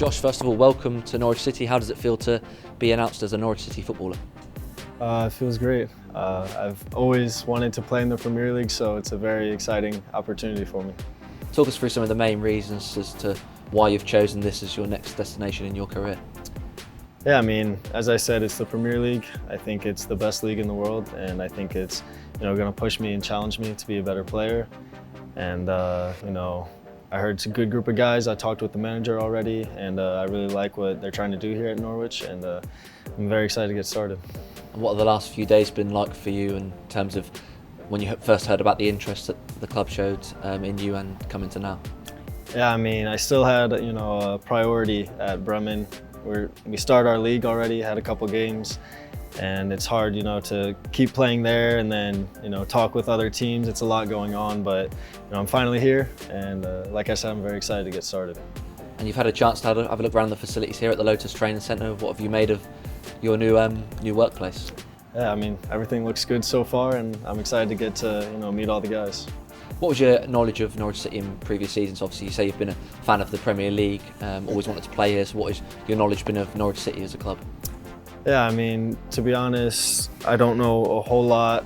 Josh, first of all, welcome to Norwich City. How does it feel to be announced as a Norwich City footballer? It feels great. I've always wanted to play in the Premier League, so it's a very exciting opportunity for me. Talk us through some of the main reasons as to why you've chosen this as your next destination in your career. Yeah, I mean, as I said, it's the Premier League. I think it's the best league in the world, and I think it's going to push me and challenge me to be a better player. And I heard it's a good group of guys. I talked with the manager already, and I really like what they're trying to do here at Norwich, and I'm very excited to get started. And what have the last few days been like for you in terms of when you first heard about the interest that the club showed in you and coming to now? Yeah, I mean, I still had a priority at Bremen. We start our league already, had a couple games, and it's hard to keep playing there and then talk with other teams. It's a lot going on, but I'm finally here, and like I said, I'm very excited to get started. And you've had a chance to have a look around the facilities here at the Lotus Training Centre. What have you made of your new workplace? Yeah, I mean, everything looks good so far, and I'm excited to get to meet all the guys. What was your knowledge of Norwich City in previous seasons? Obviously, you say you've been a fan of the Premier League, always wanted to play here. So what has your knowledge been of Norwich City as a club? Yeah, I mean, to be honest, I don't know a whole lot,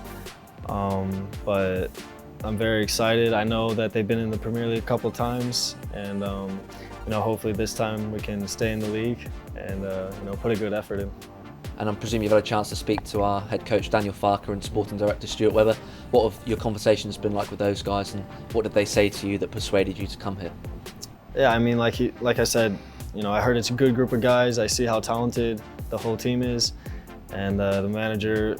but I'm very excited. I know that they've been in the Premier League a couple times, and hopefully this time we can stay in the league and put a good effort in. And I'm presuming you've had a chance to speak to our head coach Daniel Farker and sporting director Stuart Webber. What have your conversations been like with those guys, and what did they say to you that persuaded you to come here? Yeah, I mean, like I said, I heard it's a good group of guys. I see how talented the whole team is, and the manager,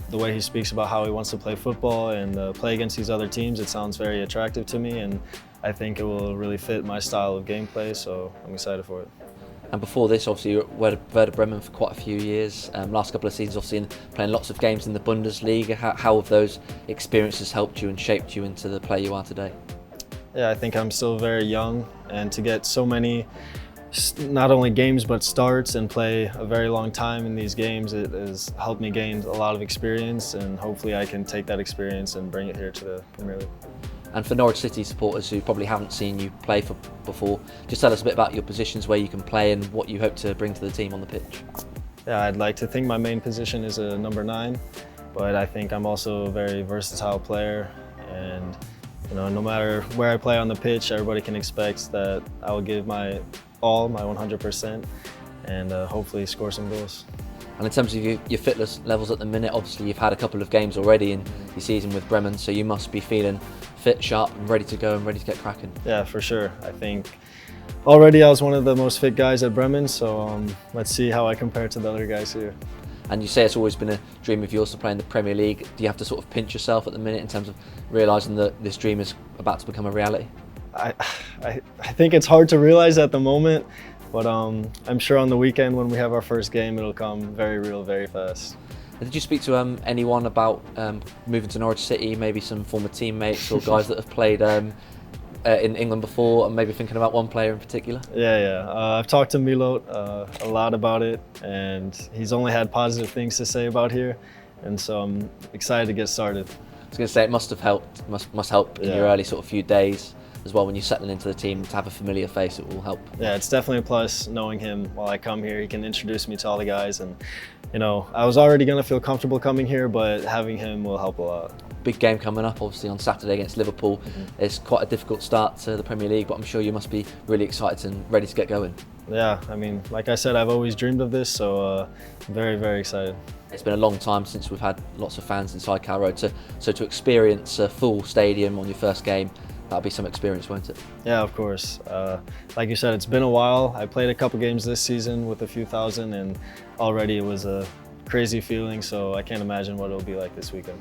the way he speaks about how he wants to play football and play against these other teams, it sounds very attractive to me, and I think it will really fit my style of gameplay, so I'm excited for it. And before this, obviously, you were at Werder Bremen for quite a few years. Last couple of seasons, obviously, playing lots of games in the Bundesliga. How have those experiences helped you and shaped you into the player you are today? Yeah, I think I'm still very young, and to get so many, not only games, but starts and play a very long time in these games, it has helped me gain a lot of experience, and hopefully I can take that experience and bring it here to the Premier League. And for Norwich City supporters who probably haven't seen you play before, just tell us a bit about your positions, where you can play and what you hope to bring to the team on the pitch. Yeah, I'd like to think my main position is a number 9, but I think I'm also a very versatile player, and no matter where I play on the pitch, everybody can expect that I will give my all, my 100%, and hopefully score some goals. And in terms of your fitness levels at the minute, obviously you've had a couple of games already in your season with Bremen, so you must be feeling fit, sharp and ready to go and ready to get cracking. Yeah, for sure. I think already I was one of the most fit guys at Bremen, so let's see how I compare to the other guys here. And you say it's always been a dream of yours to play in the Premier League. Do you have to sort of pinch yourself at the minute in terms of realising that this dream is about to become a reality? I think it's hard to realise at the moment, but I'm sure on the weekend when we have our first game, it'll come very real, very fast. Did you speak to anyone about moving to Norwich City, maybe some former teammates or guys that have played in England before, and maybe thinking about one player in particular? Yeah. I've talked to Milot a lot about it, and he's only had positive things to say about here, and so I'm excited to get started. I was going to say it must have helped, must help in your early sort of few days as well when you're settling into the team, to have a familiar face. It will help. Yeah, it's definitely a plus knowing him while I come here. He can introduce me to all the guys, and I was already going to feel comfortable coming here, but having him will help a lot. Big game coming up, obviously, on Saturday against Liverpool. It's quite a difficult start to the Premier League, but I'm sure you must be really excited and ready to get going. Yeah, I mean, like I said, I've always dreamed of this, so I'm very, very excited. It's been a long time since we've had lots of fans inside Carrow Road, so to experience a full stadium on your first game, that'll be some experience, won't it? Yeah, of course. Like you said, it's been a while. I played a couple games this season with a few thousand, and already it was a crazy feeling, so I can't imagine what it'll be like this weekend.